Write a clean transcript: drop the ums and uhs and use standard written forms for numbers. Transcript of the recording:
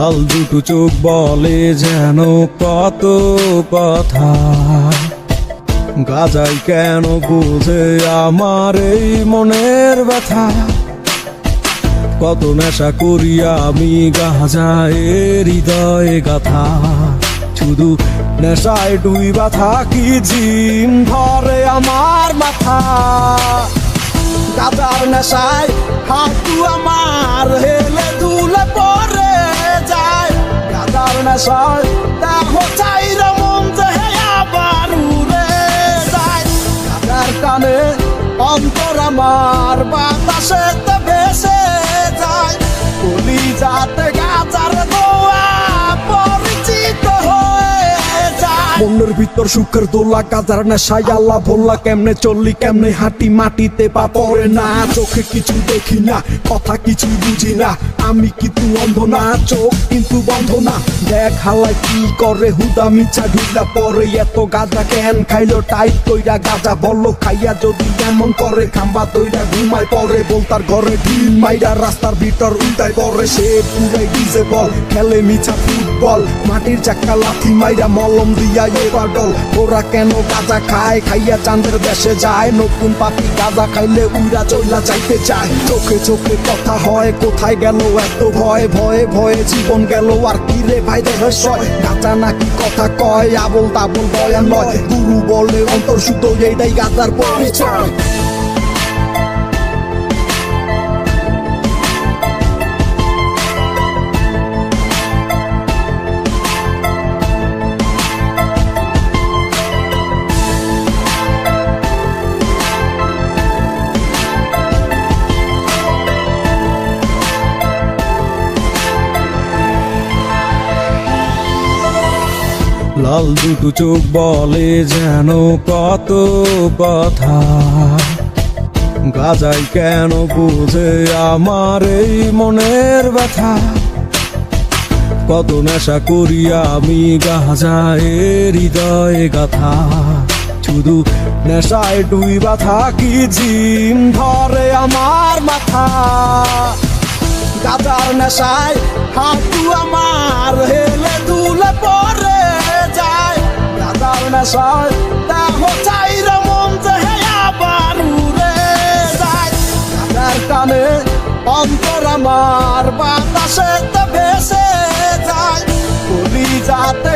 লাল দুটো চোখ বলে যেন কত কথা, গাজাই কেন বোঝে আমার এই মনের ব্যথা। কত নেশা করি আমি গাজায় হৃদয়ে গাথা, শুধু নেশায় ডুইবা থাকি জিম ধরে আমার মাথা। গাজার নেশায় হাতু আমার হেলে দুলে পরে যায়, গাজার নেশায় দেহ চাইরা মন যে আবার উড়ে যায়। গাজার কানে অন্তর আমার বাতাসেতে ভেসে যায়, কলি যাতে গাজার দোয়া পরিচিত হয়ে যায়। মনের ভিতর সুখের দোলা গাজার নেশায় আল্লাহ ভোলা, কেমনে চললি কেমনে হাঁটি মাটিতে পা পড়ে না। চোখে কিছু দেখি না, কথা কিছু বুঝি না, আমি কিন্তু অন্ধ না, চোখ কিন্তু বন্ধ না। দেখ হালাই কি করে হুদা মিছা ঢুলা পরে, এত গাঁজা কেন খাইলো টাইট কইরা গাঁজা বললো খাইয়া যদি এমন করে খাম্বা তৈরা ঘুমায় পরে। বলতার ঘরে ঢিল মাইরা রাস্তার ভিতর উল্টায় পরে, সে পুরাই ডিজে বল খেলে মিছা ফুটবল, মাটির চাক্কা লাথি মাইরা মলম দিয়া এবার ডল। ওরা কেন গাঁজা খায় খাইয়া চাঁদের দেশে যায়, নতুন পাতি গাঁজা খাইলে উইরা চইলা যাইতে চায়। চোখে চোখে কথা হয় কোথায় গেল এত ভয়, ভয়ে ভয়ে জীবন গেল আর কি রে ভাই রহস্য। গাঁজা নাকি কথা কয় আবল তাবল বয়ান নয়, গুরু বলে অন্তর শুদ্ধ এইটাই গাঁজার পরিচয়। লাল দুটো চোখ বলে যেন কত কথা, গাজাই কেন বোঝে আমার এই মনের ব্যথা। কত নেশা করি আমি গাজায় হৃদয়ে গাথা, শুধু নেশায় ডুইবা থাকি জিম ধরে আমার মাথা। গাজার নেশায় হাতু আমার হেলে দুলে পরে যায়, গাজার নেশায় দেহ চাইরা মন যে আবার উড়ে যায়। গাজার কানে অন্তর আমার বাতাসেতে ভেসে যায়, কলি যাতে